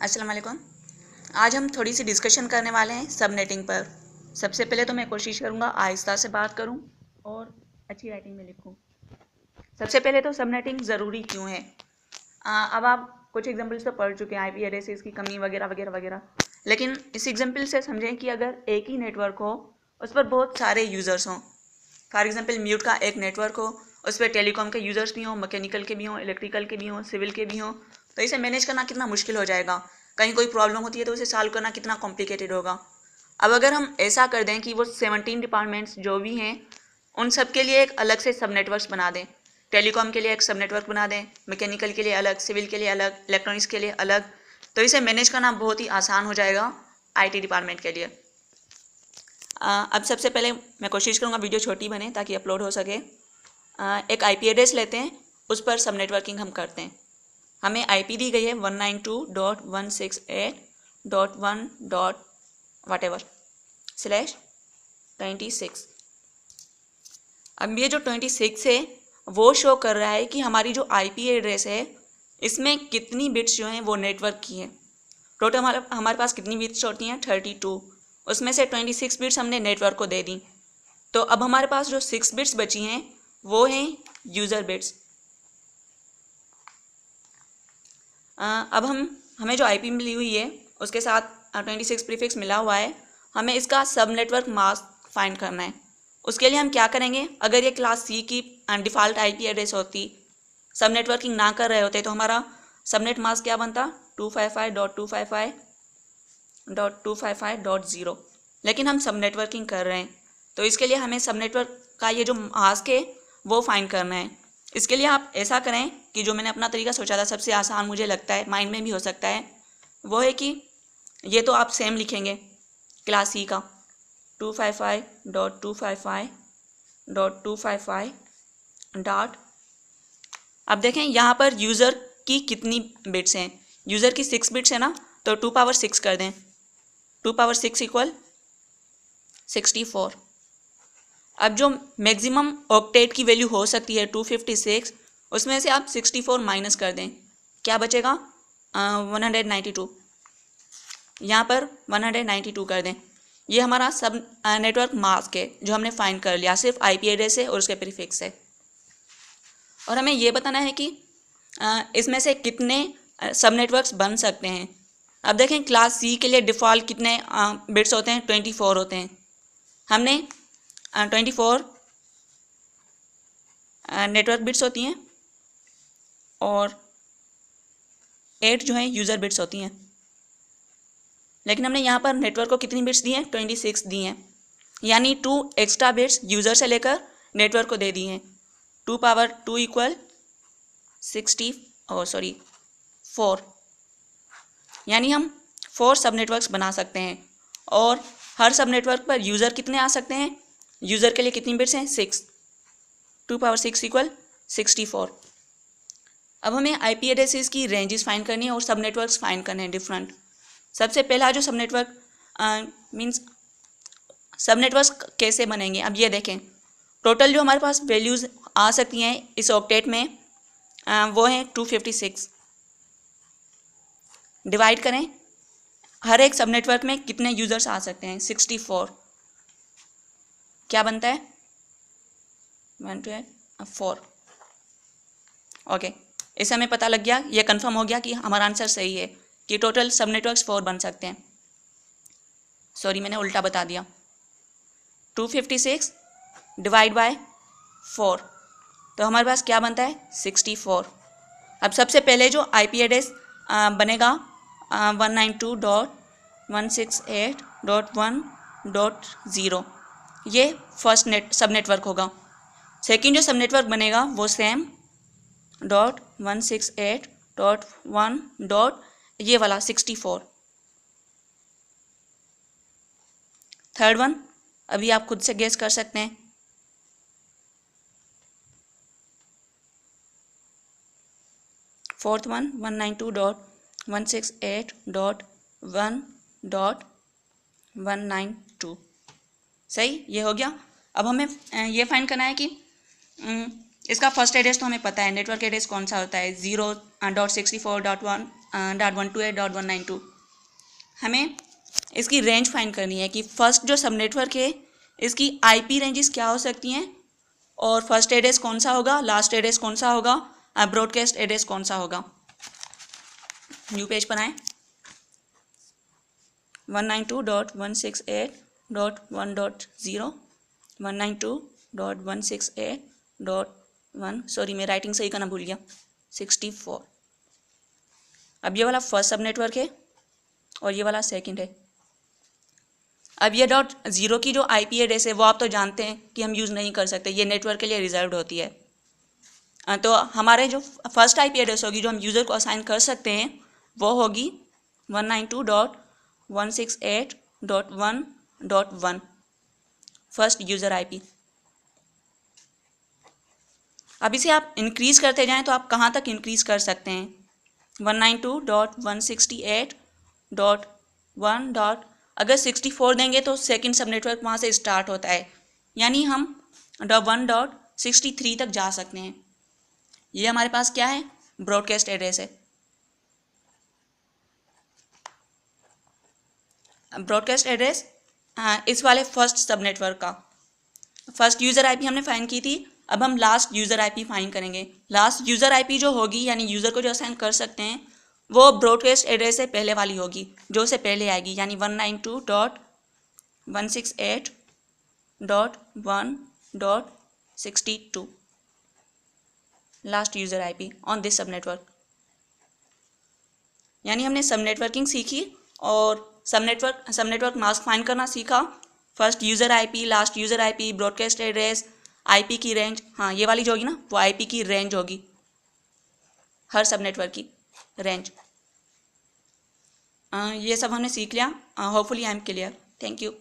अस्सलाम वालेकुम। आज हम थोड़ी सी डिस्कशन करने वाले हैं सबनेटिंग पर। सबसे पहले तो मैं कोशिश करूँगा आहिस्ता से बात करूँ और अच्छी राइटिंग में लिखूँ। सबसे पहले तो सबनेटिंग ज़रूरी क्यों है। अब आप कुछ एग्जांपल्स तो पढ़ चुके हैं, आईपी एड्रेसेस की कमी वगैरह वगैरह वगैरह, लेकिन इस एग्जांपल से समझें कि अगर एक ही नेटवर्क हो, उस पर बहुत सारे यूज़र्स हों। फॉर एग्जांपल म्यूट का एक नेटवर्क हो, उस पर टेलीकॉम के यूज़र्स भी हों, मैकेनिकल के भी हों, इलेक्ट्रिकल के भी हों, सिविल के भी हों, तो इसे मैनेज करना कितना मुश्किल हो जाएगा। कहीं कोई प्रॉब्लम होती है तो उसे सॉल्व करना कितना कॉम्प्लिकेटेड होगा। अब अगर हम ऐसा कर दें कि वो 17 डिपार्टमेंट्स जो भी हैं उन सब के लिए एक अलग से सब नेटवर्क्स बना दें। टेलीकॉम के लिए एक सब नेटवर्क बना दें, मैकेनिकल के लिए अलग, सिविल के लिए अलग, इलेक्ट्रॉनिक्स के लिए अलग, तो इसे मैनेज करना बहुत ही आसान हो जाएगा आईटी डिपार्टमेंट के लिए। अब सबसे पहले मैं कोशिश करूँगा वीडियो छोटी बने ताकि अपलोड हो सके। एक आईपी एड्रेस लेते हैं, उस पर सब नेटवर्किंग हम करते हैं। हमें आईपी दी गई है 192.168.1.whatever/26। अब ये जो 26 है वो शो कर रहा है कि हमारी जो आईपी एड्रेस है इसमें कितनी बिट्स जो हैं वो नेटवर्क की है। टोटल हमारे पास कितनी बिट्स होती हैं 32, उसमें से 26 बिट्स हमने नेटवर्क को दे दी। तो अब हमारे पास जो 6 बिट्स बची हैं वो हैं यूज़र बिट्स। अब हमें जो आईपी मिली हुई है उसके साथ 26 प्रीफिक्स मिला हुआ है, हमें इसका सब नेटवर्क मास्क फाइंड करना है। उसके लिए हम क्या करेंगे, अगर ये क्लास सी की डिफ़ॉल्ट आईपी एड्रेस होती, सब नेटवर्किंग ना कर रहे होते, तो हमारा सबनेट मास्क क्या बनता 255.255.255.0। लेकिन हम सब नेटवर्किंग कर रहे हैं तो इसके लिए हमें सब नेटवर्क का ये जो मास्क है वो फाइंड करना है। इसके लिए आप ऐसा करें कि जो मैंने अपना तरीका सोचा था सबसे आसान मुझे लगता है, माइंड में भी हो सकता है, वो है कि ये तो आप सेम लिखेंगे क्लास सी का 255.255.255. अब देखें यहाँ पर यूज़र की कितनी बिट्स हैं। यूज़र की 6 बिट्स है ना, तो 2 पावर 6 कर दें। 2 पावर 6 इक्वल 64। अब जो मैक्सिमम ऑक्टेट की वैल्यू हो सकती है 256, उसमें से आप 64 माइनस कर दें, क्या बचेगा 192। यहाँ पर 192 कर दें। ये हमारा सब नेटवर्क मास्क है जो हमने फाइंड कर लिया, सिर्फ आईपी एड्रेस है और उसके प्रीफिक्स है। और हमें ये बताना है कि इसमें से कितने सब नेटवर्क्स बन सकते हैं। अब देखें क्लास सी के लिए डिफ़ॉल्ट कितने बिट्स होते हैं 24 होते हैं। हमने 24 नेटवर्क बिट्स होती हैं और 8 जो हैं यूज़र बिट्स होती हैं, लेकिन हमने यहाँ पर नेटवर्क को कितनी बिट्स दी हैं 26 दी हैं, यानी 2 एक्स्ट्रा बिट्स यूज़र से लेकर नेटवर्क को दे दी हैं। 2 पावर 2 इक्वल 4, यानी हम 4 सब नेटवर्क्स बना सकते हैं। और हर सब नेटवर्क पर यूज़र कितने आ सकते हैं, यूज़र के लिए कितनी बिट्स हैं 6, 2 पावर 6 इक्वल 64। अब हमें आईपी एड्रेसेस की रेंजेस फाइंड करनी है और सब नेटवर्क्स फाइंड करने हैं डिफरेंट। सबसे पहला जो सब नेटवर्क सब नेटवर्क्स कैसे बनेंगे, अब ये देखें टोटल जो हमारे पास वैल्यूज़ आ सकती हैं इस ऑक्टेट में वो हैं 256। डिवाइड करें, हर एक सब नेटवर्क में कितने यूज़र्स आ सकते हैं 64, क्या बनता है 1 2 4। ओके, इससे हमें पता लग गया, ये कंफर्म हो गया कि हमारा आंसर सही है कि टोटल सब नेटवर्क्स 4 बन सकते हैं। सॉरी मैंने उल्टा बता दिया। 256 डिवाइड बाय 4, तो हमारे पास क्या बनता है 64। अब सबसे पहले जो आईपी एड्रेस बनेगा 192.168.1.0, ये फर्स्ट सब नेटवर्क होगा। सेकेंड जो सब नेटवर्क बनेगा वो सेम .168.1. ये वाला 64। थर्ड वन अभी आप खुद से गेस कर सकते हैं, फोर्थ वन 192.168.1.192। सही, ये हो गया। अब हमें ये फाइंड करना है कि इसका फर्स्ट एड्रेस तो हमें पता है, नेटवर्क एड्रेस कौन सा होता है 0.64.1 192.168.192। हमें इसकी रेंज फाइंड करनी है कि फर्स्ट जो सब नेटवर्क है इसकी आईपी रेंजेस क्या हो सकती हैं और फर्स्ट एड्रेस कौन सा होगा, लास्ट एड्रेस कौन सा होगा, ब्रॉडकास्ट एड्रेस कौन सा होगा। न्यू पेज पर आए। 192.168.1.0 192.168.1 सॉरी मैं राइटिंग सही करना भूल गया 64। अब ये वाला फर्स्ट सब नेटवर्क है और ये वाला सेकंड है। अब ये .0 की जो आईपी एड्रेस है वो आप तो जानते हैं कि हम यूज़ नहीं कर सकते, ये नेटवर्क के लिए रिजर्व्ड होती है। तो हमारे जो फर्स्ट आईपी एड्रेस होगी जो हम यूज़र को असाइन कर सकते हैं वो होगी 192.168.1.1 फर्स्ट यूज़र आईपी। अब इसे आप इंक्रीज़ करते जाएं तो आप कहाँ तक इंक्रीज़ कर सकते हैं। 192.168.1. अगर 64 देंगे तो सेकंड सब नेटवर्क वहाँ से स्टार्ट होता है, यानी हम 1.63 तक जा सकते हैं। ये हमारे पास क्या है, ब्रॉडकास्ट एड्रेस है। ब्रॉडकास्ट एड्रेस इस वाले फर्स्ट सब नेटवर्क का फर्स्ट यूज़र आईपी हमने फाइंड की थी। अब हम लास्ट यूज़र आईपी फाइंड करेंगे। लास्ट यूज़र आईपी जो होगी यानी यूज़र को जो असाइन कर सकते हैं वो ब्रॉडकास्ट एड्रेस से पहले वाली होगी, जो उससे पहले आएगी, यानी 192.168.1.62 last user IP on this सब नेटवर्क। यानी हमने सब नेटवर्किंग सीखी और सब नेटवर्क मास्क फाइंड करना सीखा। First user IP, last user IP, broadcast address, IP की रेंज। हाँ, ये वाली जो होगी ना वो आईपी की रेंज होगी, हर सब नेटवर्क की रेंज। ये सब हमने सीख लिया। Hopefully I am clear. Thank you.